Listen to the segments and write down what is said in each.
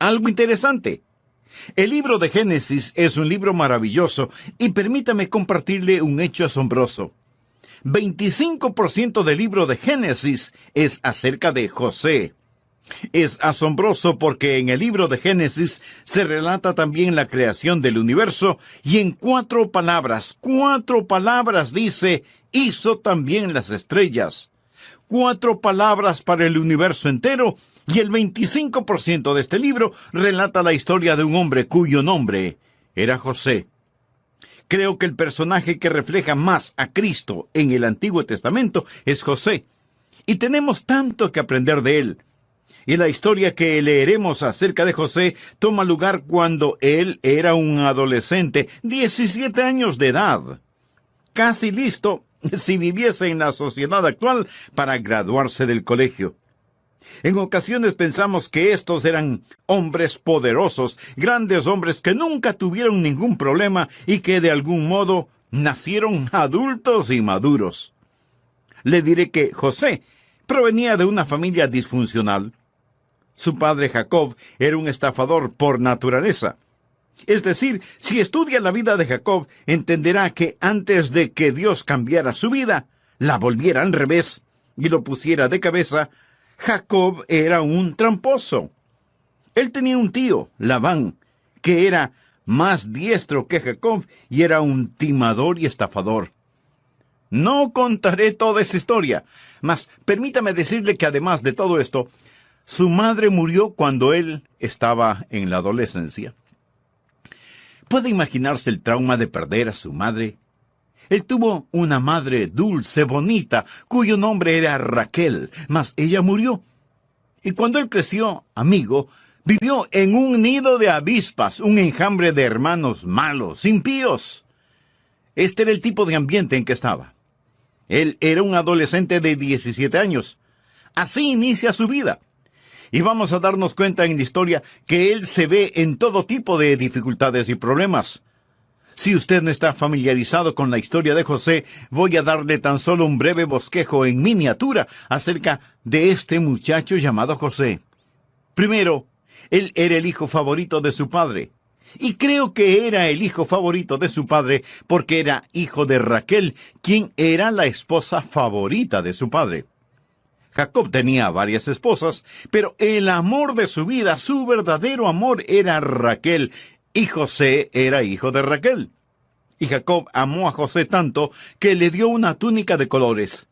algo interesante. El libro de Génesis es un libro maravilloso y permítame compartirle un hecho asombroso. 25% del libro de Génesis es acerca de José. Es asombroso porque en el libro de Génesis se relata también la creación del universo y en 4 palabras dice, hizo también las estrellas. 4 palabras para el universo entero y el 25% de este libro relata la historia de un hombre cuyo nombre era José. Creo que el personaje que refleja más a Cristo en el Antiguo Testamento es José, y tenemos tanto que aprender de él. Y la historia que leeremos acerca de José toma lugar cuando él era un adolescente, 17 años de edad, casi listo, si viviese en la sociedad actual, para graduarse del colegio. En ocasiones pensamos que estos eran hombres poderosos, grandes hombres que nunca tuvieron ningún problema y que de algún modo nacieron adultos y maduros. Le diré que José provenía de una familia disfuncional. Su padre Jacob era un estafador por naturaleza. Es decir, si estudia la vida de Jacob, entenderá que antes de que Dios cambiara su vida, la volviera al revés y lo pusiera de cabeza, Jacob era un tramposo. Él tenía un tío, Labán, que era más diestro que Jacob y era un timador y estafador. No contaré toda esa historia, mas permítame decirle que además de todo esto, su madre murió cuando él estaba en la adolescencia. ¿Puede imaginarse el trauma de perder a su madre? Él tuvo una madre dulce, bonita, cuyo nombre era Raquel, mas ella murió. Y cuando él creció, amigo, vivió en un nido de avispas, un enjambre de hermanos malos, impíos. Este era el tipo de ambiente en que estaba. Él era un adolescente de 17 años. Así inicia su vida. Y vamos a darnos cuenta en la historia que él se ve en todo tipo de dificultades y problemas. Si usted no está familiarizado con la historia de José, voy a darle tan solo un breve bosquejo en miniatura acerca de este muchacho llamado José. Primero, él era el hijo favorito de su padre. Y creo que era el hijo favorito de su padre porque era hijo de Raquel, quien era la esposa favorita de su padre. Jacob tenía varias esposas, pero el amor de su vida, su verdadero amor, era Raquel, y José era hijo de Raquel. Y Jacob amó a José tanto que le dio una túnica de colores.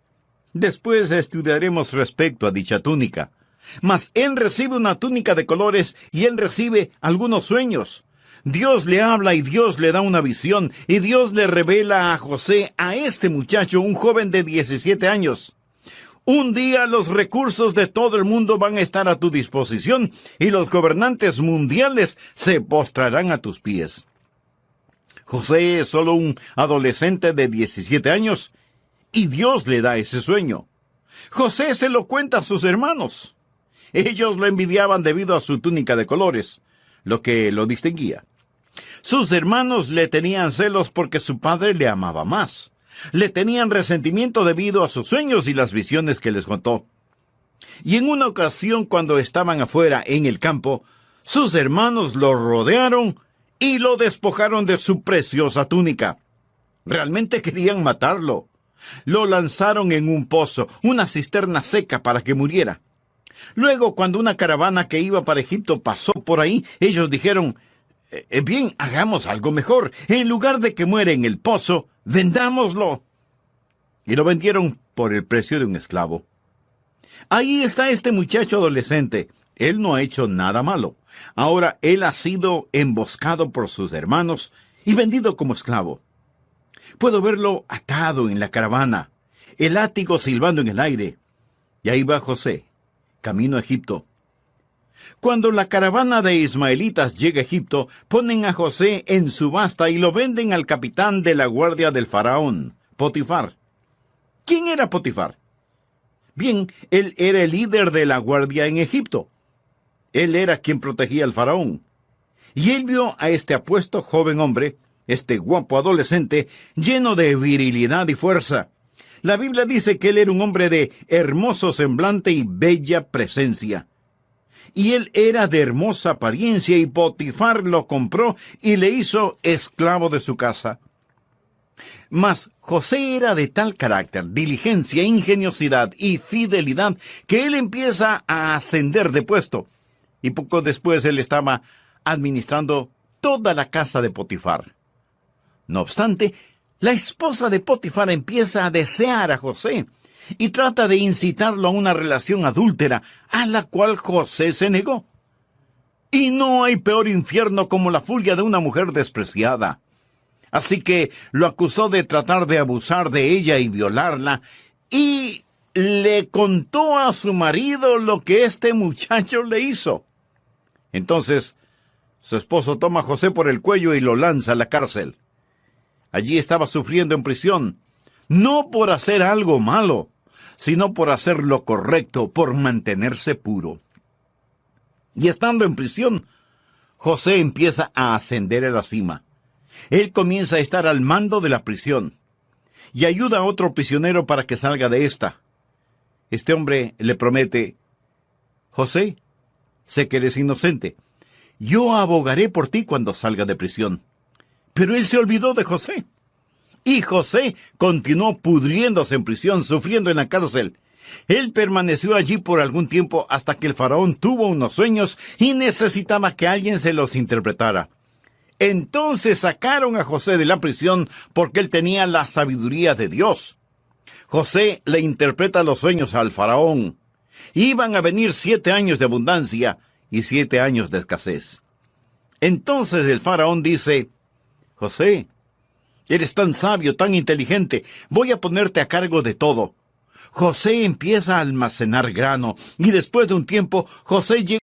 Después estudiaremos respecto a dicha túnica. Mas él recibe una túnica de colores y él recibe algunos sueños. Dios le habla y Dios le da una visión, y Dios le revela a José, a este muchacho, un joven de 17 años. Un día los recursos de todo el mundo van a estar a tu disposición y los gobernantes mundiales se postrarán a tus pies. José es solo un adolescente de 17 años y Dios le da ese sueño. José se lo cuenta a sus hermanos. Ellos lo envidiaban debido a su túnica de colores, lo que lo distinguía. Sus hermanos le tenían celos porque su padre le amaba más. Le tenían resentimiento debido a sus sueños y las visiones que les contó. Y en una ocasión, cuando estaban afuera en el campo, sus hermanos lo rodearon y lo despojaron de su preciosa túnica. Realmente querían matarlo. Lo lanzaron en un pozo, una cisterna seca para que muriera. Luego, cuando una caravana que iba para Egipto pasó por ahí, ellos dijeron, bien, hagamos algo mejor. En lugar de que muera en el pozo, vendámoslo. Y lo vendieron por el precio de un esclavo. Ahí está este muchacho adolescente. Él no ha hecho nada malo. Ahora él ha sido emboscado por sus hermanos y vendido como esclavo. Puedo verlo atado en la caravana, el látigo silbando en el aire. Y ahí va José, camino a Egipto. Cuando la caravana de ismaelitas llega a Egipto, ponen a José en subasta y lo venden al capitán de la guardia del faraón, Potifar. ¿Quién era Potifar? Bien, él era el líder de la guardia en Egipto. Él era quien protegía al faraón. Y él vio a este apuesto joven hombre, este guapo adolescente, lleno de virilidad y fuerza. La Biblia dice que él era un hombre de hermoso semblante y bella presencia. y él era de hermosa apariencia, y Potifar lo compró y le hizo esclavo de su casa. Mas José era de tal carácter, diligencia, ingeniosidad y fidelidad, que él empieza a ascender de puesto, y poco después él estaba administrando toda la casa de Potifar. No obstante, la esposa de Potifar empieza a desear a José y trata de incitarlo a una relación adúltera, a la cual José se negó. Y no hay peor infierno como la furia de una mujer despreciada. Así que lo acusó de tratar de abusar de ella y violarla, y le contó a su marido lo que este muchacho le hizo. Entonces, su esposo toma a José por el cuello y lo lanza a la cárcel. Allí estaba sufriendo en prisión, no por hacer algo malo, sino por hacer lo correcto, por mantenerse puro. Y estando en prisión, José empieza a ascender a la cima. Él comienza a estar al mando de la prisión y ayuda a otro prisionero para que salga de esta. Este hombre le promete: José, sé que eres inocente. Yo abogaré por ti cuando salga de prisión. Pero él se olvidó de José. Y José continuó pudriéndose en prisión, sufriendo en la cárcel. Él permaneció allí por algún tiempo hasta que el faraón tuvo unos sueños y necesitaba que alguien se los interpretara. Entonces sacaron a José de la prisión porque él tenía la sabiduría de Dios. José le interpreta los sueños al faraón. Iban a venir 7 años de abundancia y 7 años de escasez. Entonces el faraón dice: José, eres tan sabio, tan inteligente, voy a ponerte a cargo de todo. José empieza a almacenar grano, y después de un tiempo, José llega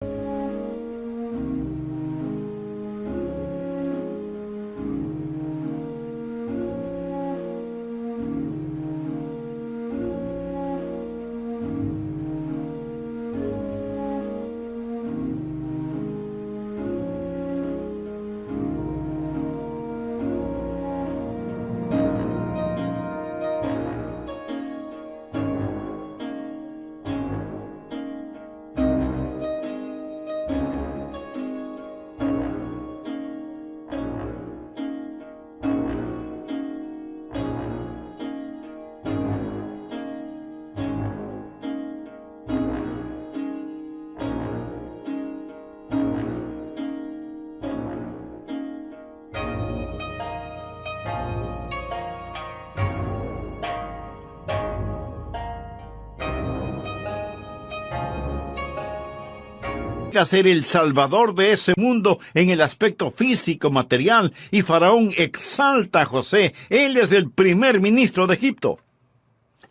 a ser el salvador de ese mundo en el aspecto físico, material, y Faraón exalta a José. Él es el primer ministro de Egipto.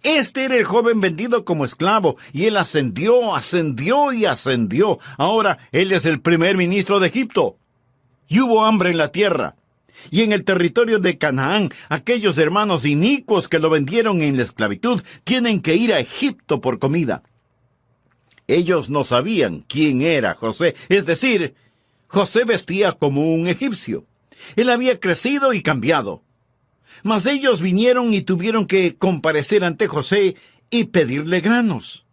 Este era el joven vendido como esclavo, y él ascendió. Ahora él es el primer ministro de Egipto. Y hubo hambre en la tierra. Y en el territorio de Canaán, aquellos hermanos inicuos que lo vendieron en la esclavitud tienen que ir a Egipto por comida. Ellos no sabían quién era José, es decir, José vestía como un egipcio. Él había crecido y cambiado. Mas ellos vinieron y tuvieron que comparecer ante José y pedirle granos.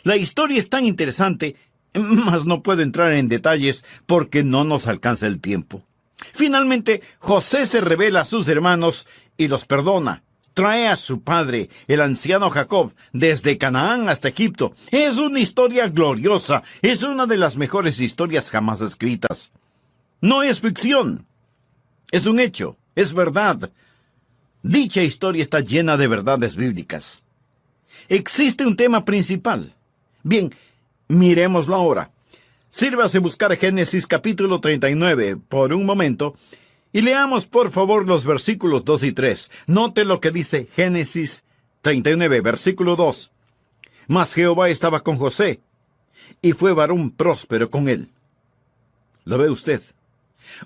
La historia es tan interesante, mas no puedo entrar en detalles porque no nos alcanza el tiempo. Finalmente, José se revela a sus hermanos y los perdona. Trae a su padre, el anciano Jacob, desde Canaán hasta Egipto. Es una historia gloriosa. Es una de las mejores historias jamás escritas. No es ficción. Es un hecho. Es verdad. Dicha historia está llena de verdades bíblicas. Existe un tema principal. Bien, miremoslo ahora. Sírvase buscar Génesis capítulo 39 por un momento y leamos por favor los versículos 2 y 3. Note lo que dice Génesis 39, versículo 2. Mas Jehová estaba con José, y fue varón próspero con él. ¿Lo ve usted?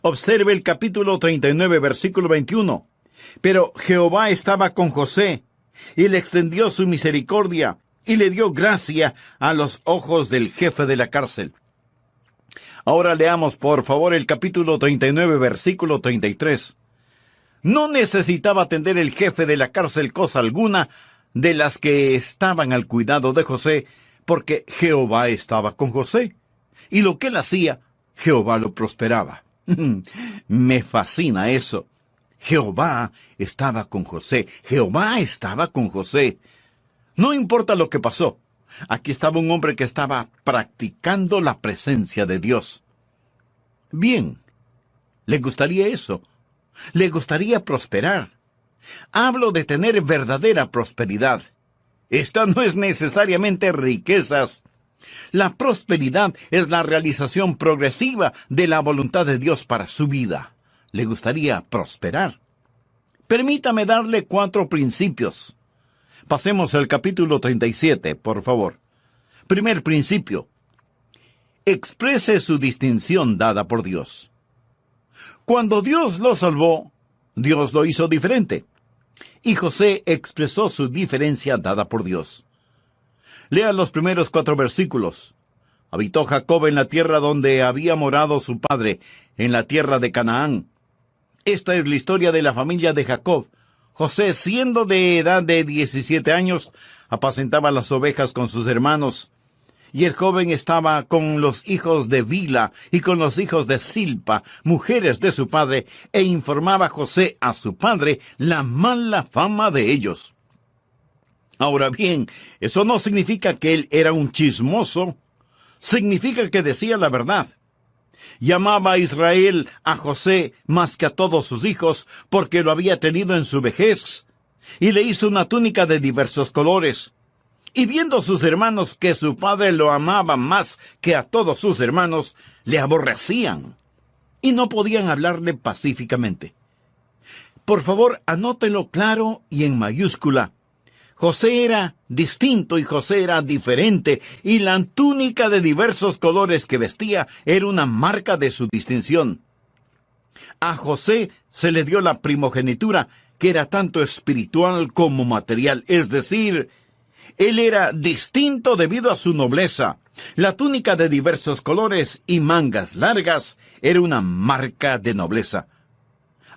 Observe el capítulo 39, versículo 21. Pero Jehová estaba con José, y le extendió su misericordia, y le dio gracia a los ojos del jefe de la cárcel. Ahora leamos, por favor, el capítulo 39, versículo 33. No necesitaba atender el jefe de la cárcel cosa alguna de las que estaban al cuidado de José, porque Jehová estaba con José. Y lo que él hacía, Jehová lo prosperaba. Me fascina eso. Jehová estaba con José. Jehová estaba con José. No importa lo que pasó. Aquí estaba un hombre que estaba practicando la presencia de Dios. Bien, ¿le gustaría eso? ¿Le gustaría prosperar? Hablo de tener verdadera prosperidad. Esta no es necesariamente riquezas. La prosperidad es la realización progresiva de la voluntad de Dios para su vida. ¿Le gustaría prosperar? Permítame darle 4 principios. Pasemos al capítulo 37, por favor. Primer principio. Exprese su distinción dada por Dios. Cuando Dios lo salvó, Dios lo hizo diferente. Y José expresó su diferencia dada por Dios. Lea los primeros 4 versículos. Habitó Jacob en la tierra donde había morado su padre, en la tierra de Canaán. Esta es la historia de la familia de Jacob. José, siendo de edad de 17 años, apacentaba las ovejas con sus hermanos. Y el joven estaba con los hijos de Bila y con los hijos de Silpa, mujeres de su padre, e informaba José a su padre la mala fama de ellos. Ahora bien, eso no significa que él era un chismoso. Significa que decía la verdad. Llamaba a Israel a José más que a todos sus hijos, porque lo había tenido en su vejez, y le hizo una túnica de diversos colores. Y viendo sus hermanos que su padre lo amaba más que a todos sus hermanos, le aborrecían, y no podían hablarle pacíficamente. Por favor, anótelo claro y en mayúscula. José era distinto y José era diferente, y la túnica de diversos colores que vestía era una marca de su distinción. A José se le dio la primogenitura, que era tanto espiritual como material, es decir, él era distinto debido a su nobleza. La túnica de diversos colores y mangas largas era una marca de nobleza.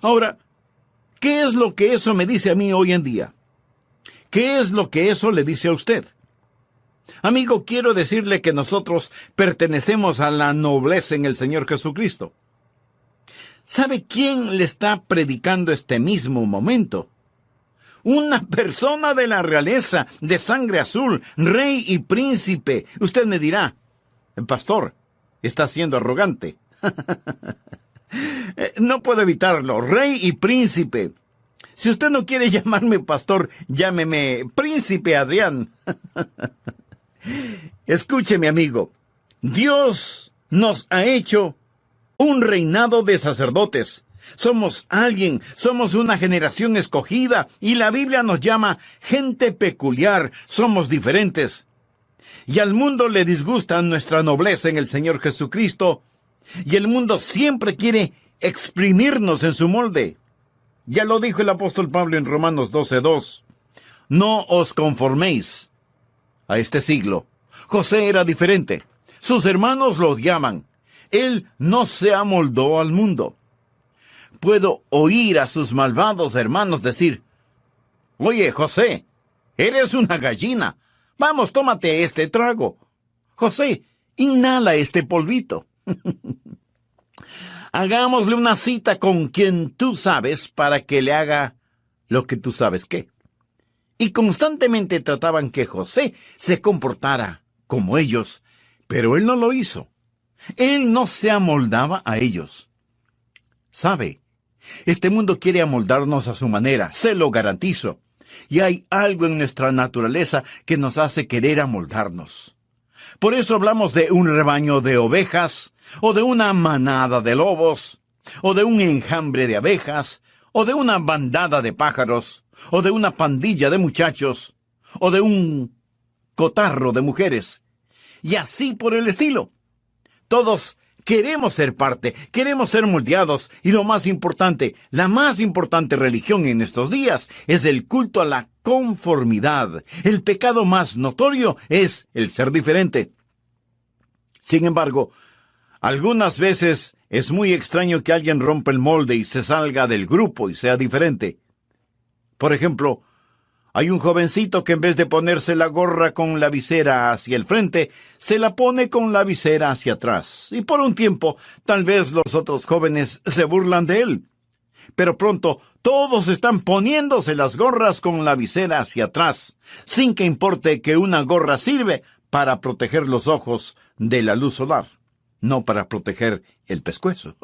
Ahora, ¿qué es lo que eso me dice a mí hoy en día? ¿Qué es lo que eso le dice a usted? Amigo, quiero decirle que nosotros pertenecemos a la nobleza en el Señor Jesucristo. ¿Sabe quién le está predicando este mismo momento? Una persona de la realeza, de sangre azul, rey y príncipe. Usted me dirá, el pastor, está siendo arrogante. No puedo evitarlo, rey y príncipe. Si usted no quiere llamarme pastor, llámeme príncipe Adrián. Escúcheme, amigo. Dios nos ha hecho un reinado de sacerdotes. Somos una generación escogida, y la Biblia nos llama gente peculiar. Somos diferentes. Y al mundo le disgusta nuestra nobleza en el Señor Jesucristo, y el mundo siempre quiere exprimirnos en su molde. Ya lo dijo el apóstol Pablo en Romanos 12:2. No os conforméis a este siglo. José era diferente. Sus hermanos lo odiaban. Él no se amoldó al mundo. Puedo oír a sus malvados hermanos decir, oye, José, eres una gallina. Vamos, tómate este trago. José, inhala este polvito. Hagámosle una cita con quien tú sabes para que le haga lo que tú sabes qué. Y constantemente trataban que José se comportara como ellos, pero él no lo hizo. Él no se amoldaba a ellos. ¿Sabe? Este mundo quiere amoldarnos a su manera, se lo garantizo. Y hay algo en nuestra naturaleza que nos hace querer amoldarnos. Por eso hablamos de un rebaño de ovejas, o de una manada de lobos, o de un enjambre de abejas, o de una bandada de pájaros, o de una pandilla de muchachos, o de un cotarro de mujeres, y así por el estilo. Todos queremos ser parte, queremos ser moldeados, y lo más importante, la más importante religión en estos días es el culto a la conformidad. El pecado más notorio es el ser diferente. Sin embargo, algunas veces es muy extraño que alguien rompa el molde y se salga del grupo y sea diferente. Por ejemplo, Hay un jovencito que en vez de ponerse la gorra con la visera hacia el frente, se la pone con la visera hacia atrás. Y por un tiempo, tal vez los otros jóvenes se burlan de él. Pero pronto, todos están poniéndose las gorras con la visera hacia atrás, sin que importe que una gorra sirve para proteger los ojos de la luz solar, no para proteger el pescuezo.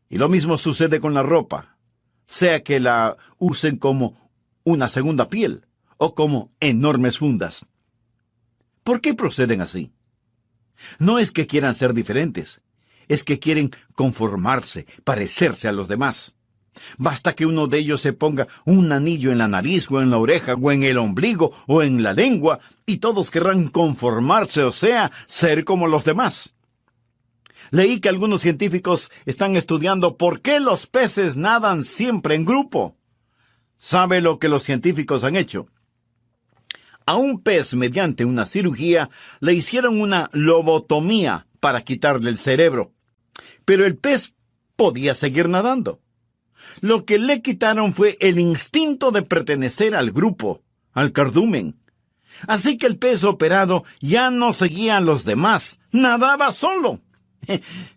Y lo mismo sucede con la ropa, sea que la usen como una segunda piel o como enormes fundas. ¿Por qué proceden así? No es que quieran ser diferentes, es que quieren conformarse, parecerse a los demás. Basta que uno de ellos se ponga un anillo en la nariz o en la oreja o en el ombligo o en la lengua y todos querrán conformarse, o sea, ser como los demás. Leí que algunos científicos están estudiando por qué los peces nadan siempre en grupo. ¿Sabe lo que los científicos han hecho? A un pez, mediante una cirugía, le hicieron una lobotomía para quitarle el cerebro. Pero el pez podía seguir nadando. Lo que le quitaron fue el instinto de pertenecer al grupo, al cardumen. Así que el pez operado ya no seguía a los demás, nadaba solo.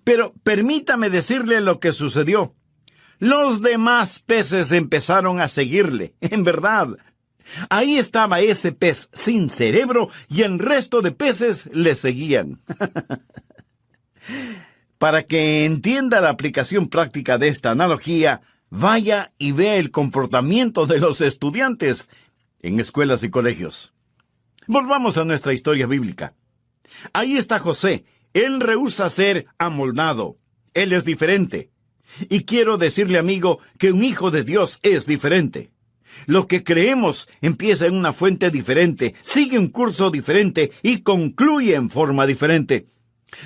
Pero permítame decirle lo que sucedió. Los demás peces empezaron a seguirle, en verdad. Ahí estaba ese pez sin cerebro y el resto de peces le seguían. Para que entienda la aplicación práctica de esta analogía, vaya y vea el comportamiento de los estudiantes en escuelas y colegios. Volvamos a nuestra historia bíblica. Ahí está José. Él rehúsa ser amoldado. Él es diferente. Y quiero decirle, amigo, que un hijo de Dios es diferente. Lo que creemos empieza en una fuente diferente, sigue un curso diferente y concluye en forma diferente.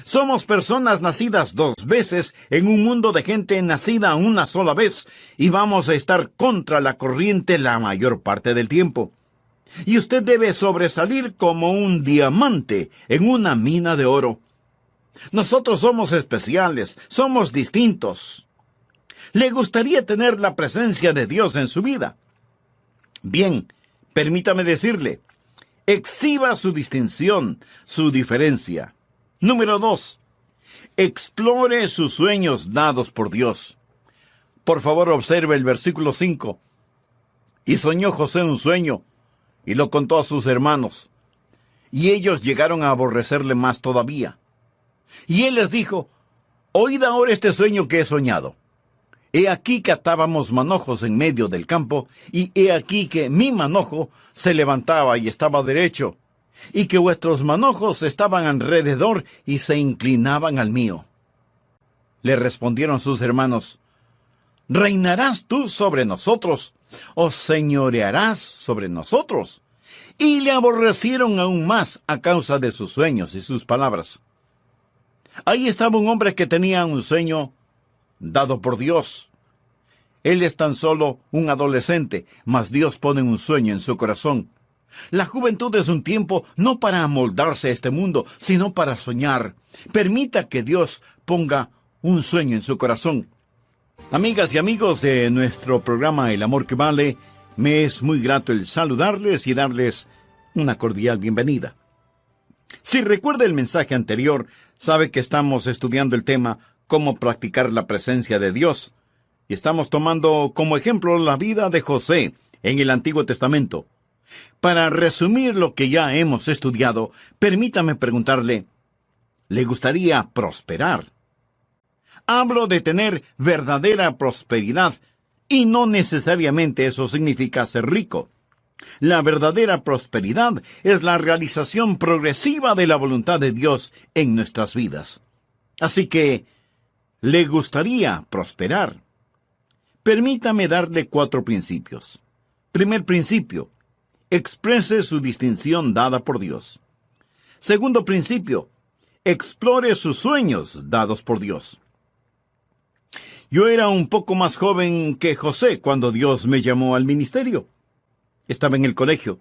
Somos personas nacidas 2 veces en un mundo de gente nacida una sola vez y vamos a estar contra la corriente la mayor parte del tiempo. Y usted debe sobresalir como un diamante en una mina de oro. Nosotros somos especiales, somos distintos. ¿Le gustaría tener la presencia de Dios en su vida? Bien, permítame decirle, exhiba su distinción, su diferencia. Número 2, explore sus sueños dados por Dios. Por favor, observe el versículo 5. Y soñó José un sueño, y lo contó a sus hermanos. Y ellos llegaron a aborrecerle más todavía. Y él les dijo, oíd ahora este sueño que he soñado. He aquí que atábamos manojos en medio del campo, y he aquí que mi manojo se levantaba y estaba derecho, y que vuestros manojos estaban alrededor y se inclinaban al mío. Le respondieron sus hermanos, ¿reinarás tú sobre nosotros, o señorearás sobre nosotros? Y le aborrecieron aún más a causa de sus sueños y sus palabras. Ahí estaba un hombre que tenía un sueño dado por Dios. Él es tan solo un adolescente, mas Dios pone un sueño en su corazón. La juventud es un tiempo no para amoldarse a este mundo, sino para soñar. Permita que Dios ponga un sueño en su corazón. Amigas y amigos de nuestro programa El Amor que Vale, me es muy grato el saludarles y darles una cordial bienvenida. Si recuerda el mensaje anterior, sabe que estamos estudiando el tema cómo practicar la presencia de Dios. Y estamos tomando como ejemplo la vida de José en el Antiguo Testamento. Para resumir lo que ya hemos estudiado, permítame preguntarle, ¿le gustaría prosperar? Hablo de tener verdadera prosperidad, y no necesariamente eso significa ser rico. La verdadera prosperidad es la realización progresiva de la voluntad de Dios en nuestras vidas. Así que, ¿le gustaría prosperar? Permítame darle 4 principios. Primer principio, exprese su distinción dada por Dios. Segundo principio, explore sus sueños dados por Dios. Yo era un poco más joven que José cuando Dios me llamó al ministerio. Estaba en el colegio,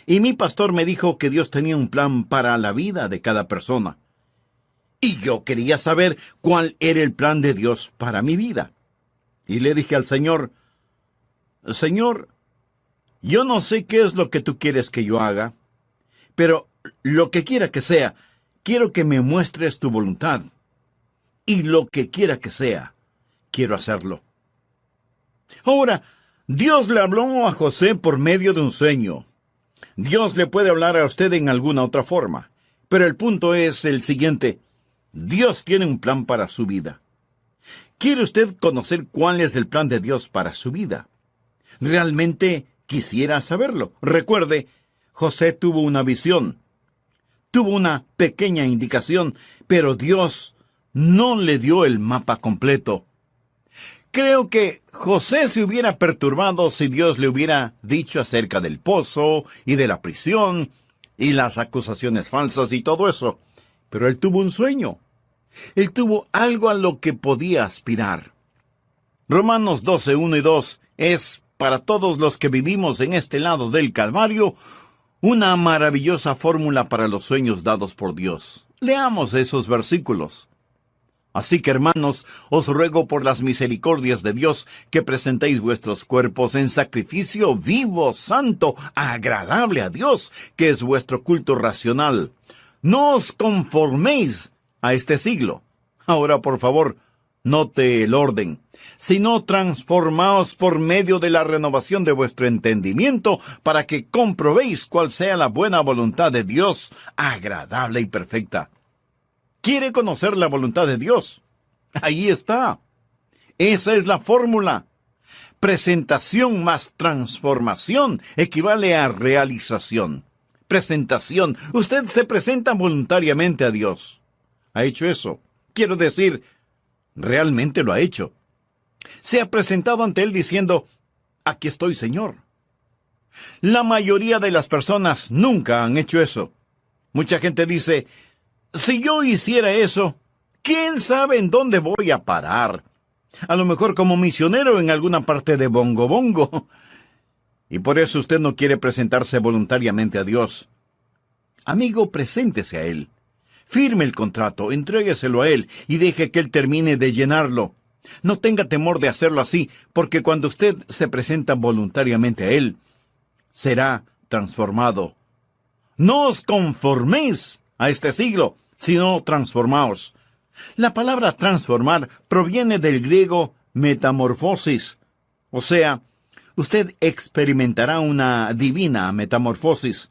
y mi pastor me dijo que Dios tenía un plan para la vida de cada persona. Y yo quería saber cuál era el plan de Dios para mi vida. Y le dije al Señor, Señor, Yo no sé qué es lo que tú quieres que yo haga, pero lo que quiera que sea, quiero que me muestres tu voluntad. Y lo que quiera que sea, quiero hacerlo. Ahora, Dios le habló a José por medio de un sueño. Dios le puede hablar a usted en alguna otra forma, pero el punto es el siguiente. Dios tiene un plan para su vida. ¿Quiere usted conocer cuál es el plan de Dios para su vida? Realmente quisiera saberlo. Recuerde, José tuvo una visión, tuvo una pequeña indicación, pero Dios no le dio el mapa completo. Creo que José se hubiera perturbado si Dios le hubiera dicho acerca del pozo y de la prisión y las acusaciones falsas y todo eso. Pero él tuvo un sueño. Él tuvo algo a lo que podía aspirar. Romanos 12, 1 y 2 es, para todos los que vivimos en este lado del Calvario, una maravillosa fórmula para los sueños dados por Dios. Leamos esos versículos. Así que, hermanos, os ruego por las misericordias de Dios que presentéis vuestros cuerpos en sacrificio vivo, santo, agradable a Dios, que es vuestro culto racional. No os conforméis a este siglo. Ahora, por favor, note el orden. Sino transformaos por medio de la renovación de vuestro entendimiento, para que comprobéis cuál sea la buena voluntad de Dios, agradable y perfecta. ¿Quiere conocer la voluntad de Dios? Ahí está. Esa es la fórmula. Presentación más transformación equivale a realización. Presentación. Usted se presenta voluntariamente a Dios. ¿Ha hecho eso? Quiero decir, realmente lo ha hecho. Se ha presentado ante Él diciendo, aquí estoy, Señor. La mayoría de las personas nunca han hecho eso. Mucha gente dice, si yo hiciera eso, ¿quién sabe en dónde voy a parar? A lo mejor como misionero en alguna parte de Bongo Bongo. Y por eso usted no quiere presentarse voluntariamente a Dios. Amigo, preséntese a Él. Firme el contrato, entrégueselo a Él y deje que Él termine de llenarlo. No tenga temor de hacerlo así, porque cuando usted se presenta voluntariamente a Él, será transformado. No os conforméis a este siglo, sino transformaos. La palabra transformar proviene del griego metamorfosis. O sea, usted experimentará una divina metamorfosis.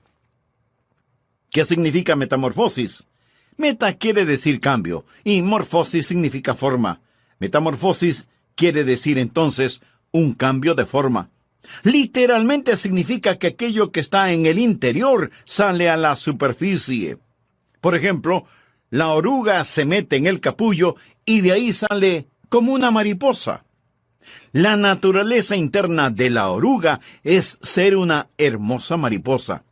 ¿Qué significa metamorfosis? Meta quiere decir cambio, y morfosis significa forma. Metamorfosis quiere decir entonces un cambio de forma. Literalmente significa que aquello que está en el interior sale a la superficie. Por ejemplo, la oruga se mete en el capullo y de ahí sale como una mariposa. La naturaleza interna de la oruga es ser una hermosa mariposa.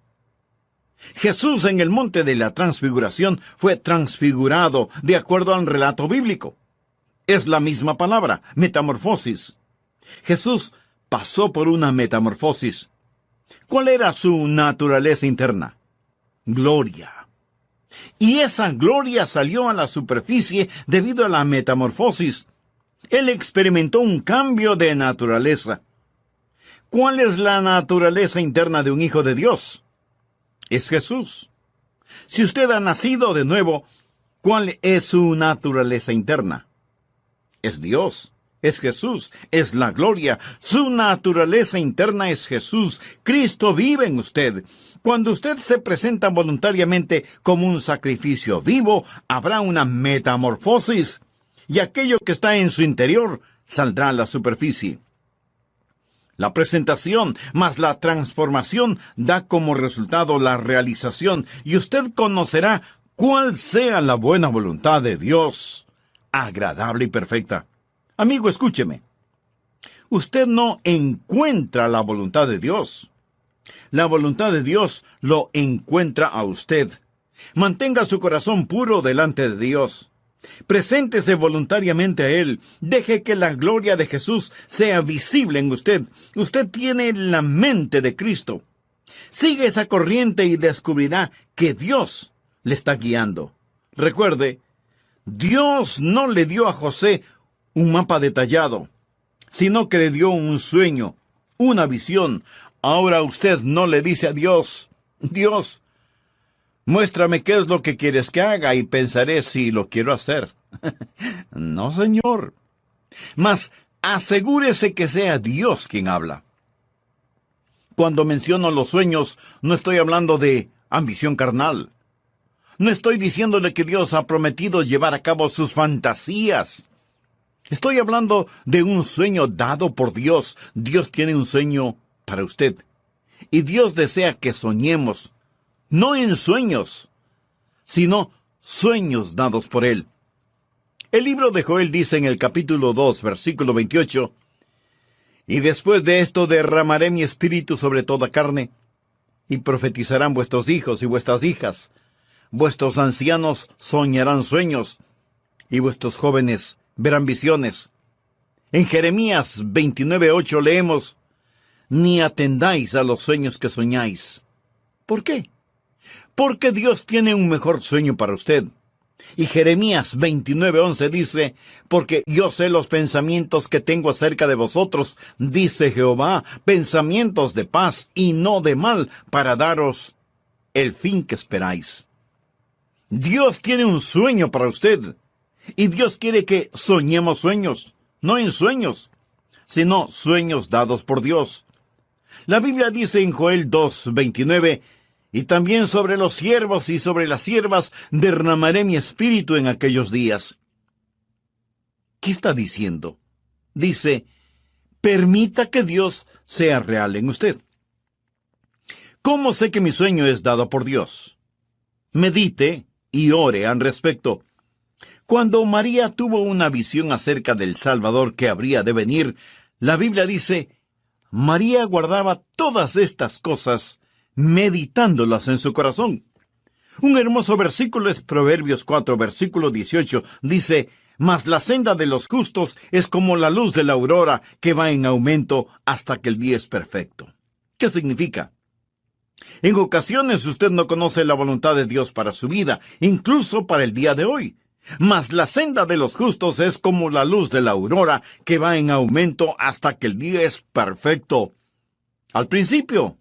Jesús en el monte de la transfiguración fue transfigurado de acuerdo al relato bíblico. Es la misma palabra, metamorfosis. Jesús pasó por una metamorfosis. ¿Cuál era su naturaleza interna? Gloria. Y esa gloria salió a la superficie debido a la metamorfosis. Él experimentó un cambio de naturaleza. ¿Cuál es la naturaleza interna de un hijo de Dios? Es Jesús. Si usted ha nacido de nuevo, ¿cuál es su naturaleza interna? Es Dios, es Jesús, es la gloria. Su naturaleza interna es Jesús. Cristo vive en usted. Cuando usted se presenta voluntariamente como un sacrificio vivo, habrá una metamorfosis, y aquello que está en su interior saldrá a la superficie. La presentación más la transformación da como resultado la realización, y usted conocerá cuál sea la buena voluntad de Dios, agradable y perfecta. Amigo, escúcheme. Usted no encuentra la voluntad de Dios. La voluntad de Dios lo encuentra a usted. Mantenga su corazón puro delante de Dios. Preséntese voluntariamente a Él. Deje que la gloria de Jesús sea visible en usted. Usted tiene la mente de Cristo. Sigue esa corriente y descubrirá que Dios le está guiando. Recuerde, Dios no le dio a José un mapa detallado, sino que le dio un sueño, una visión, Ahora usted no le dice a Dios, Dios, muéstrame qué es lo que quieres que haga y pensaré si lo quiero hacer. No, Señor. Mas asegúrese que sea Dios quien habla. Cuando menciono los sueños, no estoy hablando de ambición carnal. No estoy diciéndole que Dios ha prometido llevar a cabo sus fantasías. Estoy hablando de un sueño dado por Dios. Dios tiene un sueño para usted. Y Dios desea que soñemos, no en sueños, sino sueños dados por Él. El libro de Joel dice en el capítulo 2, versículo 28, «Y después de esto derramaré mi espíritu sobre toda carne, y profetizarán vuestros hijos y vuestras hijas. Vuestros ancianos soñarán sueños, y vuestros jóvenes verán visiones». En Jeremías 29:8 leemos, «Ni atendáis a los sueños que soñáis». ¿Por qué? Porque Dios tiene un mejor sueño para usted. Y Jeremías 29:11 dice, «Porque yo sé los pensamientos que tengo acerca de vosotros, dice Jehová, pensamientos de paz y no de mal, para daros el fin que esperáis». Dios tiene un sueño para usted. Y Dios quiere que soñemos sueños, no en sueños, sino sueños dados por Dios. La Biblia dice en Joel 2:29, «Y también sobre los siervos y sobre las siervas derramaré mi espíritu en aquellos días». ¿Qué está diciendo? Dice, permita que Dios sea real en usted. ¿Cómo sé que mi sueño es dado por Dios? Medite y ore al respecto. Cuando María tuvo una visión acerca del Salvador que habría de venir, la Biblia dice, María guardaba todas estas cosas, meditándolas en su corazón. Un hermoso versículo es Proverbios 4, versículo 18. Dice, «Mas la senda de los justos es como la luz de la aurora, que va en aumento hasta que el día es perfecto». ¿Qué significa? En ocasiones usted no conoce la voluntad de Dios para su vida, incluso para el día de hoy. Mas la senda de los justos es como la luz de la aurora, que va en aumento hasta que el día es perfecto. Al principio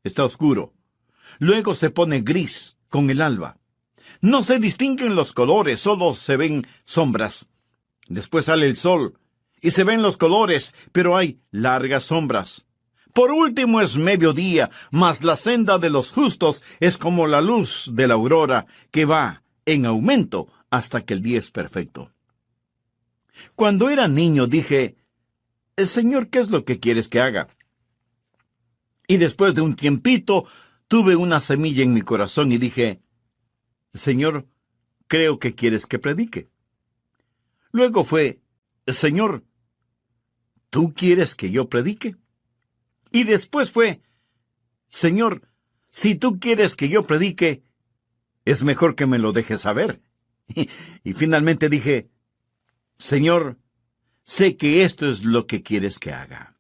está oscuro. Luego se pone gris con el alba. No se distinguen los colores, solo se ven sombras. Después sale el sol, y se ven los colores, pero hay largas sombras. Por último es mediodía, mas la senda de los justos es como la luz de la aurora, que va en aumento hasta que el día es perfecto. Cuando era niño dije, Señor, ¿qué es lo que quieres que haga? Y después de un tiempito, tuve una semilla en mi corazón y dije, Señor, creo que quieres que predique. Luego fue, Señor, ¿tú quieres que yo predique? Y después fue, Señor, si tú quieres que yo predique, es mejor que me lo dejes saber. Y finalmente dije, Señor, sé que esto es lo que quieres que haga.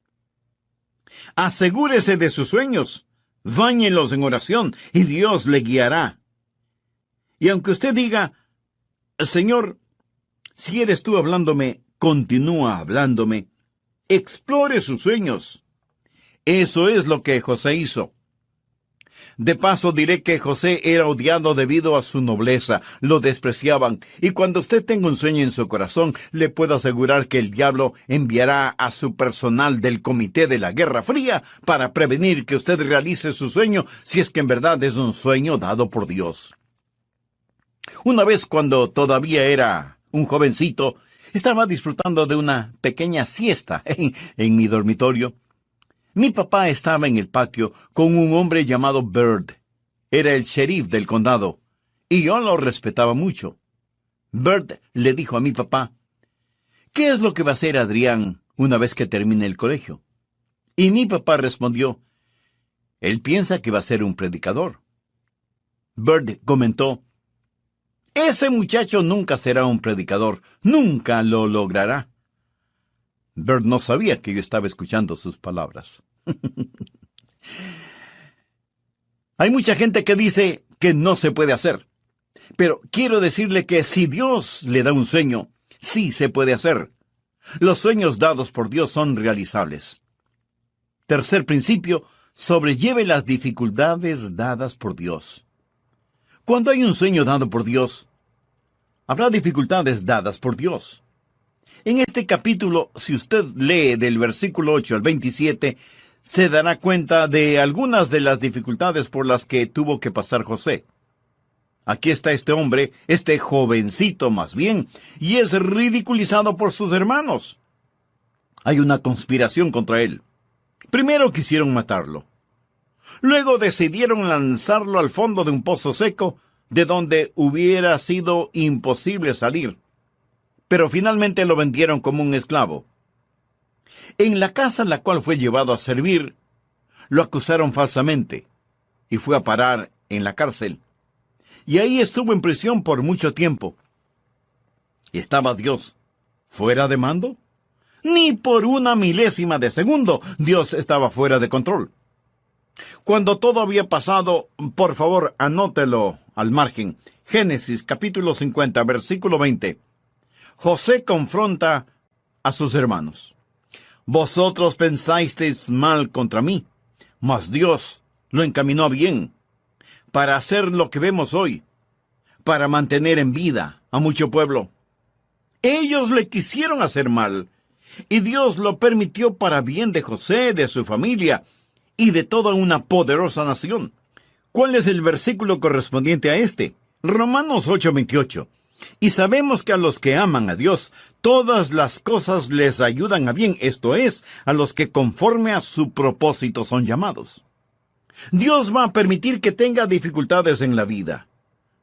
Asegúrese de sus sueños, báñelos en oración y Dios le guiará. Y aunque usted diga, Señor, si eres tú hablándome, continúa hablándome, explore sus sueños. Eso es lo que José hizo. De paso diré que José era odiado debido a su nobleza, lo despreciaban, y cuando usted tenga un sueño en su corazón, le puedo asegurar que el diablo enviará a su personal del Comité de la Guerra Fría para prevenir que usted realice su sueño, si es que en verdad es un sueño dado por Dios. Una vez cuando todavía era un jovencito, estaba disfrutando de una pequeña siesta en mi dormitorio. Mi papá estaba en el patio con un hombre llamado Bird. Era el sheriff del condado, y yo lo respetaba mucho. Bird le dijo a mi papá, ¿qué es lo que va a hacer Adrián una vez que termine el colegio? Y mi papá respondió, él piensa que va a ser un predicador. Bird comentó, ese muchacho nunca será un predicador, nunca lo logrará. Bird no sabía que yo estaba escuchando sus palabras. Hay mucha gente que dice que no se puede hacer. Pero quiero decirle que si Dios le da un sueño, sí se puede hacer. Los sueños dados por Dios son realizables. Tercer principio, sobrelleve las dificultades dadas por Dios. Cuando hay un sueño dado por Dios, habrá dificultades dadas por Dios. En este capítulo, si usted lee del versículo 8 al 27, se dará cuenta de algunas de las dificultades por las que tuvo que pasar José. Aquí está este hombre, este jovencito más bien, y es ridiculizado por sus hermanos. Hay una conspiración contra él. Primero quisieron matarlo. Luego decidieron lanzarlo al fondo de un pozo seco, de donde hubiera sido imposible salir. Pero finalmente lo vendieron como un esclavo. En la casa en la cual fue llevado a servir, lo acusaron falsamente, y fue a parar en la cárcel. Y ahí estuvo en prisión por mucho tiempo. ¿Estaba Dios fuera de mando? Ni por una milésima de segundo Dios estaba fuera de control. Cuando todo había pasado, por favor, anótelo al margen. Génesis capítulo 50, versículo 20. José confronta a sus hermanos. Vosotros pensasteis mal contra mí, mas Dios lo encaminó bien, para hacer lo que vemos hoy, para mantener en vida a mucho pueblo. Ellos le quisieron hacer mal, y Dios lo permitió para bien de José, de su familia, y de toda una poderosa nación. ¿Cuál es el versículo correspondiente a este? Romanos 8:28. Y sabemos que a los que aman a Dios, todas las cosas les ayudan a bien, esto es, a los que conforme a su propósito son llamados. Dios va a permitir que tenga dificultades en la vida.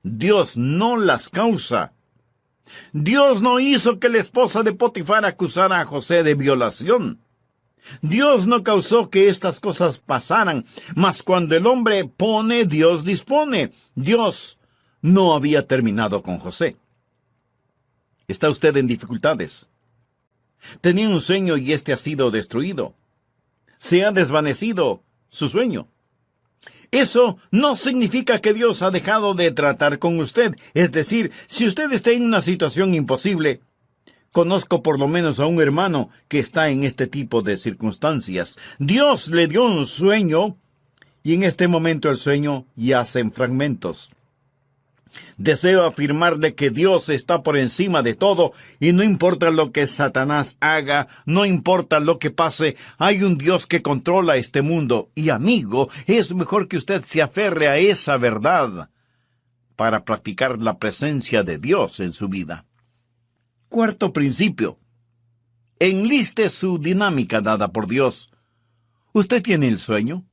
Dios no las causa. Dios no hizo que la esposa de Potifar acusara a José de violación. Dios no causó que estas cosas pasaran, mas cuando el hombre pone, Dios dispone. Dios no había terminado con José. ¿Está usted en dificultades? Tenía un sueño y este ha sido destruido. Se ha desvanecido su sueño. Eso no significa que Dios ha dejado de tratar con usted. Es decir, si usted está en una situación imposible, conozco por lo menos a un hermano que está en este tipo de circunstancias. Dios le dio un sueño y en este momento el sueño yace en fragmentos. Deseo afirmarle que Dios está por encima de todo y no importa lo que Satanás haga, no importa lo que pase, hay un Dios que controla este mundo. Y amigo, es mejor que usted se aferre a esa verdad para practicar la presencia de Dios en su vida. Cuarto principio. Enliste su dinámica dada por Dios. Usted tiene el sueño,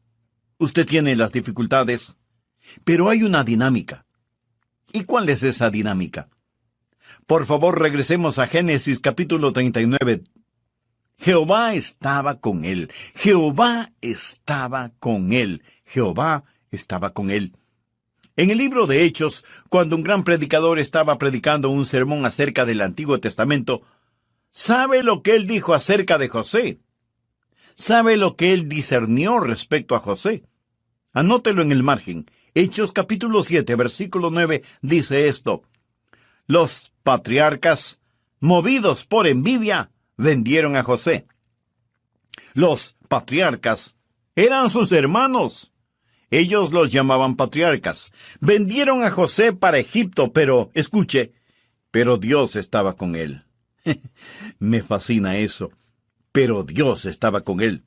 usted tiene las dificultades, pero hay una dinámica. ¿Y cuál es esa dinámica? Por favor, regresemos a Génesis capítulo 39. Jehová estaba con él. Jehová estaba con él. Jehová estaba con él. En el libro de Hechos, cuando un gran predicador estaba predicando un sermón acerca del Antiguo Testamento, ¿sabe lo que él dijo acerca de José? ¿Sabe lo que él discernió respecto a José? Anótelo en el margen. Hechos capítulo 7, versículo 9, dice esto. Los patriarcas, movidos por envidia, vendieron a José. Los patriarcas eran sus hermanos. Ellos los llamaban patriarcas. Vendieron a José para Egipto, pero, escuche, pero Dios estaba con él. Me fascina eso. Pero Dios estaba con él.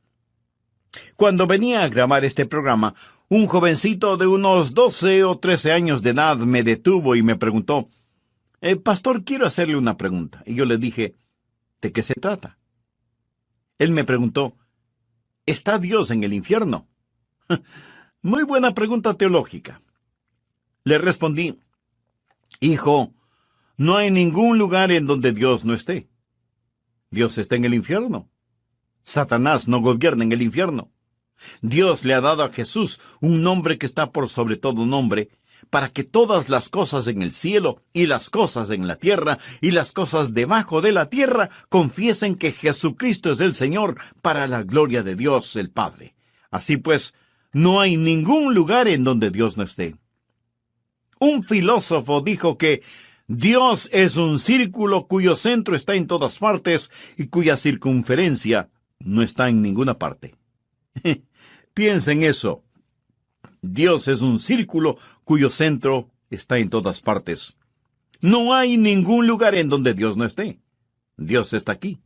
Cuando venía a grabar este programa, un jovencito de unos 12 o 13 años de edad me detuvo y me preguntó, Pastor, quiero hacerle una pregunta. Y yo le dije, ¿de qué se trata? Él me preguntó, ¿está Dios en el infierno? Muy buena pregunta teológica. Le respondí, hijo, no hay ningún lugar en donde Dios no esté. Dios está en el infierno. Satanás no gobierna en el infierno. Dios le ha dado a Jesús un nombre que está por sobre todo nombre, para que todas las cosas en el cielo y las cosas en la tierra y las cosas debajo de la tierra confiesen que Jesucristo es el Señor para la gloria de Dios el Padre. Así pues, no hay ningún lugar en donde Dios no esté. Un filósofo dijo que Dios es un círculo cuyo centro está en todas partes y cuya circunferencia no está en ninguna parte. Piensa en eso. Dios es un círculo cuyo centro está en todas partes. No hay ningún lugar en donde Dios no esté. Dios está aquí.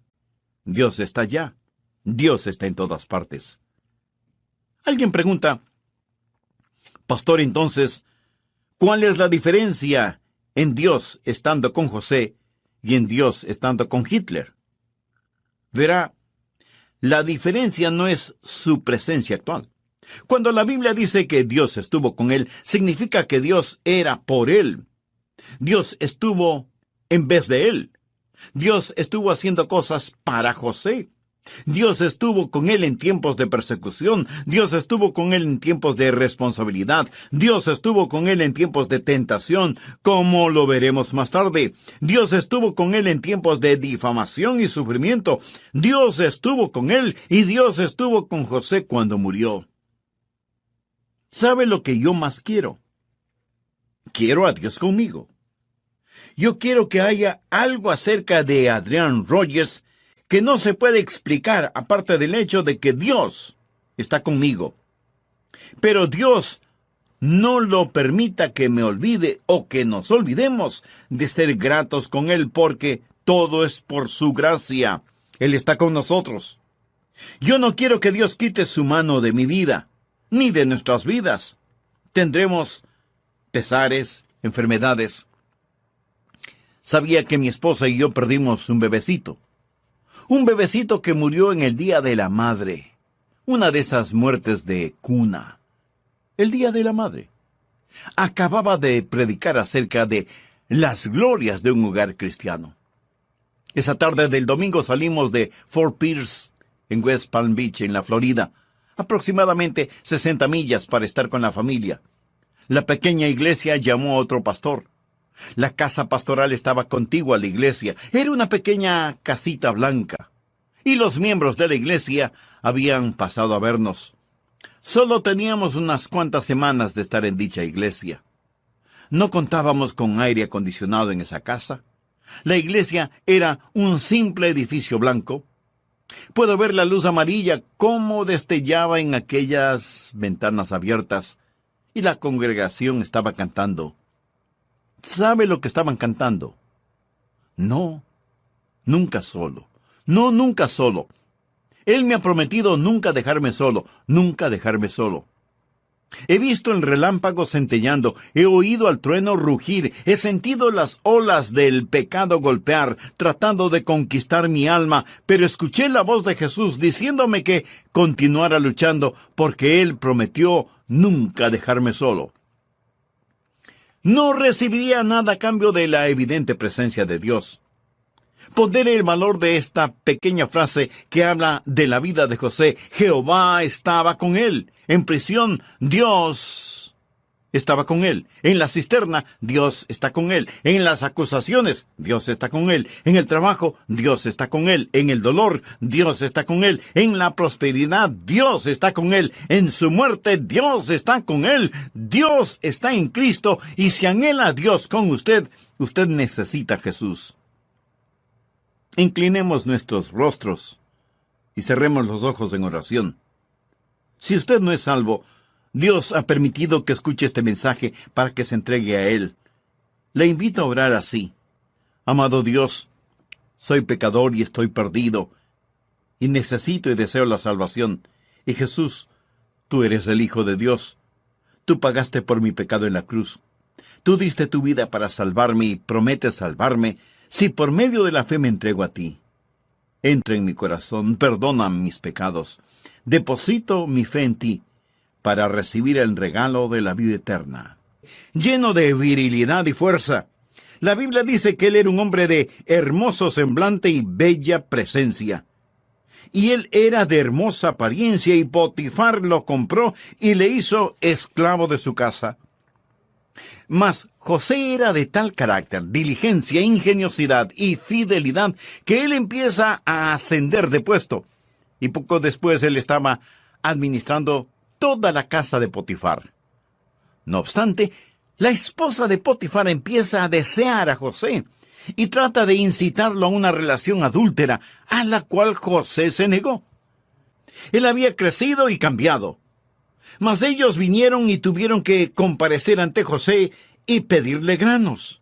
Dios está allá. Dios está en todas partes. Alguien pregunta, pastor, entonces, ¿cuál es la diferencia en Dios estando con José y en Dios estando con Hitler? Verá, la diferencia no es su presencia actual. Cuando la Biblia dice que Dios estuvo con él, significa que Dios era por él. Dios estuvo en vez de él. Dios estuvo haciendo cosas para José. Dios estuvo con él en tiempos de persecución. Dios estuvo con él en tiempos de responsabilidad. Dios estuvo con él en tiempos de tentación, como lo veremos más tarde. Dios estuvo con él en tiempos de difamación y sufrimiento. Dios estuvo con él y Dios estuvo con José cuando murió. ¿Sabe lo que yo más quiero? Quiero a Dios conmigo. Yo quiero que haya algo acerca de Adrian Rogers que no se puede explicar aparte del hecho de que Dios está conmigo. Pero Dios no lo permita que me olvide o que nos olvidemos de ser gratos con Él, porque todo es por su gracia. Él está con nosotros. Yo no quiero que Dios quite su mano de mi vida, ni de nuestras vidas. Tendremos pesares, enfermedades. Sabía que mi esposa y yo perdimos un bebecito. Un bebecito que murió en el Día de la Madre. Una de esas muertes de cuna. El Día de la Madre. Acababa de predicar acerca de las glorias de un hogar cristiano. Esa tarde del domingo salimos de Fort Pierce, en West Palm Beach, en la Florida. Aproximadamente 60 millas para estar con la familia. La pequeña iglesia llamó a otro pastor. La casa pastoral estaba contigua a la iglesia. Era una pequeña casita blanca. Y los miembros de la iglesia habían pasado a vernos. Solo teníamos unas cuantas semanas de estar en dicha iglesia. No contábamos con aire acondicionado en esa casa. La iglesia era un simple edificio blanco. Puedo ver la luz amarilla cómo destellaba en aquellas ventanas abiertas. Y la congregación estaba cantando. ¿Sabe lo que estaban cantando? No, nunca solo. No, nunca solo. Él me ha prometido nunca dejarme solo, nunca dejarme solo. He visto el relámpago centellando, he oído al trueno rugir, he sentido las olas del pecado golpear, tratando de conquistar mi alma, pero escuché la voz de Jesús diciéndome que continuara luchando, porque Él prometió nunca dejarme solo. No recibiría nada a cambio de la evidente presencia de Dios. Pondere el valor de esta pequeña frase que habla de la vida de José. Jehová estaba con él. En prisión, Dios estaba con él. En la cisterna, Dios está con él. En las acusaciones, Dios está con él. En el trabajo, Dios está con él. En el dolor, Dios está con él. En la prosperidad, Dios está con él. En su muerte, Dios está con él. Dios está en Cristo. Y si anhela a Dios con usted, usted necesita a Jesús. Inclinemos nuestros rostros y cerremos los ojos en oración. Si usted no es salvo, Dios ha permitido que escuche este mensaje para que se entregue a Él. Le invito a orar así. Amado Dios, soy pecador y estoy perdido, y necesito y deseo la salvación. Y Jesús, tú eres el Hijo de Dios. Tú pagaste por mi pecado en la cruz. Tú diste tu vida para salvarme y prometes salvarme si por medio de la fe me entrego a ti. Entra en mi corazón, perdona mis pecados. Deposito mi fe en ti para recibir el regalo de la vida eterna. Lleno de virilidad y fuerza, la Biblia dice que él era un hombre de hermoso semblante y bella presencia. Y él era de hermosa apariencia y Potifar lo compró y le hizo esclavo de su casa. Mas José era de tal carácter, diligencia, ingeniosidad y fidelidad que él empieza a ascender de puesto. Y poco después él estaba administrando toda la casa de Potifar. No obstante, la esposa de Potifar empieza a desear a José y trata de incitarlo a una relación adúltera, a la cual José se negó. Él había crecido y cambiado. Mas ellos vinieron y tuvieron que comparecer ante José y pedirle granos.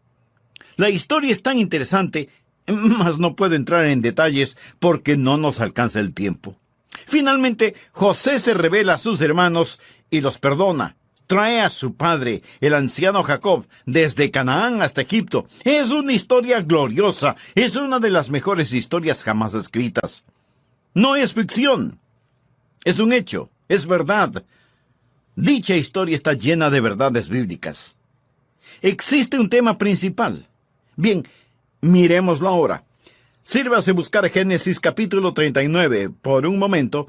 La historia es tan interesante, mas no puedo entrar en detalles porque no nos alcanza el tiempo. Finalmente, José se revela a sus hermanos y los perdona. Trae a su padre, el anciano Jacob, desde Canaán hasta Egipto. Es una historia gloriosa, es una de las mejores historias jamás escritas. No es ficción, es un hecho, es verdad. Dicha historia está llena de verdades bíblicas. Existe un tema principal. Bien, miremoslo ahora. Sírvase buscar Génesis capítulo 39 por un momento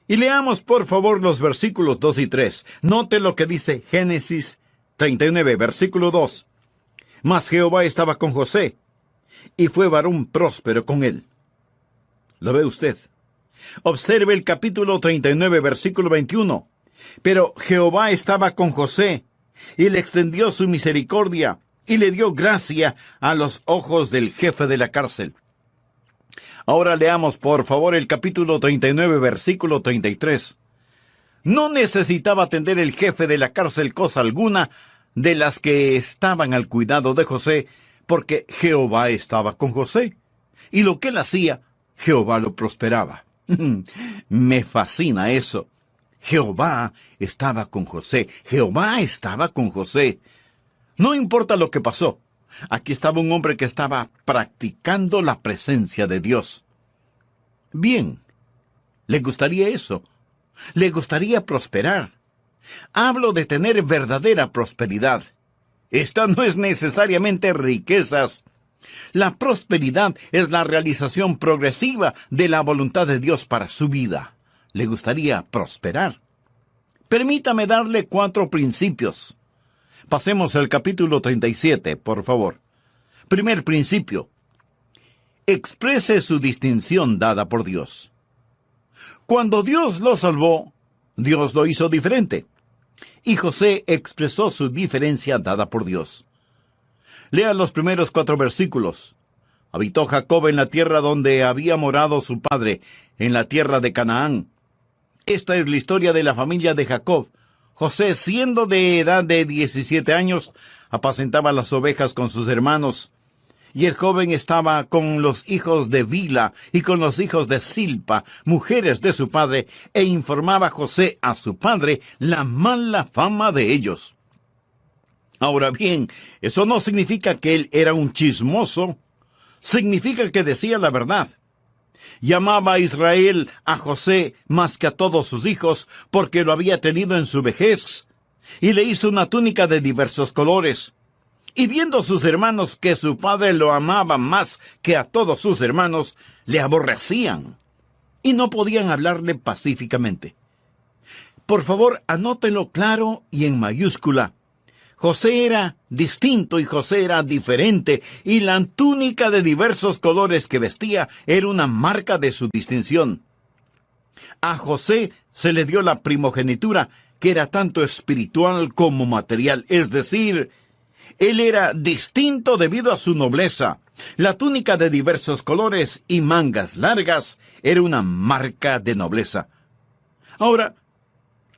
y leamos por favor los versículos 2 y 3. Note lo que dice Génesis 39, versículo 2. Mas Jehová estaba con José, y fue varón próspero con él. ¿Lo ve usted? Observe el capítulo 39, versículo 21. Pero Jehová estaba con José, y le extendió su misericordia, y le dio gracia a los ojos del jefe de la cárcel. Ahora leamos, por favor, el capítulo 39, versículo 33. No necesitaba atender el jefe de la cárcel cosa alguna de las que estaban al cuidado de José, porque Jehová estaba con José. Y lo que él hacía, Jehová lo prosperaba. Me fascina eso. Jehová estaba con José. Jehová estaba con José. No importa lo que pasó. Aquí estaba un hombre que estaba practicando la presencia de Dios. Bien, ¿le gustaría eso? ¿Le gustaría prosperar? Hablo de tener verdadera prosperidad. Esta no es necesariamente riquezas. La prosperidad es la realización progresiva de la voluntad de Dios para su vida. ¿Le gustaría prosperar? Permítame darle 4 principios. Pasemos al capítulo 37, por favor. Primer principio. Exprese su distinción dada por Dios. Cuando Dios lo salvó, Dios lo hizo diferente. Y José expresó su diferencia dada por Dios. Lea los primeros 4 versículos. Habitó Jacob en la tierra donde había morado su padre, en la tierra de Canaán. Esta es la historia de la familia de Jacob. José, siendo de edad de 17 años, apacentaba las ovejas con sus hermanos. Y el joven estaba con los hijos de Bila y con los hijos de Silpa, mujeres de su padre, e informaba José a su padre la mala fama de ellos. Ahora bien, eso no significa que él era un chismoso. Significa que decía la verdad. Llamaba a Israel a José más que a todos sus hijos, porque lo había tenido en su vejez, y le hizo una túnica de diversos colores. Y viendo sus hermanos que su padre lo amaba más que a todos sus hermanos, le aborrecían, y no podían hablarle pacíficamente. Por favor, anótelo claro y en mayúscula. José era distinto y José era diferente, y la túnica de diversos colores que vestía era una marca de su distinción. A José se le dio la primogenitura, que era tanto espiritual como material, es decir, él era distinto debido a su nobleza. La túnica de diversos colores y mangas largas era una marca de nobleza. Ahora,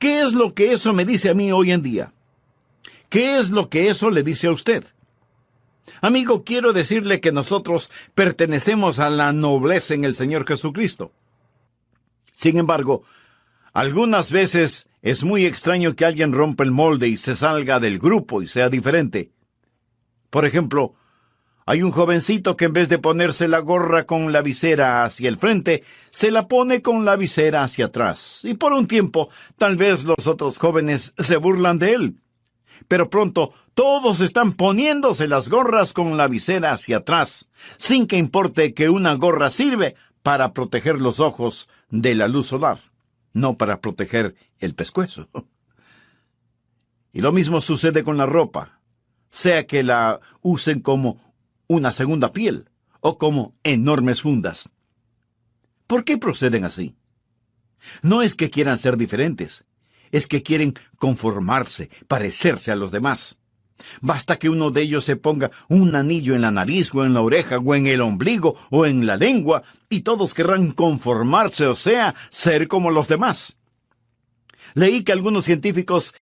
¿qué es lo que eso me dice a mí hoy en día? ¿Qué es lo que eso le dice a usted? Amigo, quiero decirle que nosotros pertenecemos a la nobleza en el Señor Jesucristo. Sin embargo, algunas veces es muy extraño que alguien rompa el molde y se salga del grupo y sea diferente. Por ejemplo, hay un jovencito que en vez de ponerse la gorra con la visera hacia el frente, se la pone con la visera hacia atrás. Y por un tiempo, tal vez los otros jóvenes se burlan de él. Pero pronto todos están poniéndose las gorras con la visera hacia atrás, sin que importe que una gorra sirve para proteger los ojos de la luz solar, no para proteger el pescuezo. Y lo mismo sucede con la ropa, sea que la usen como una segunda piel o como enormes fundas. ¿Por qué proceden así? No es que quieran ser diferentes, es que quieren conformarse, parecerse a los demás. Basta que uno de ellos se ponga un anillo en la nariz o en la oreja o en el ombligo o en la lengua y todos querrán conformarse, o sea, ser como los demás. Leí que algunos científicos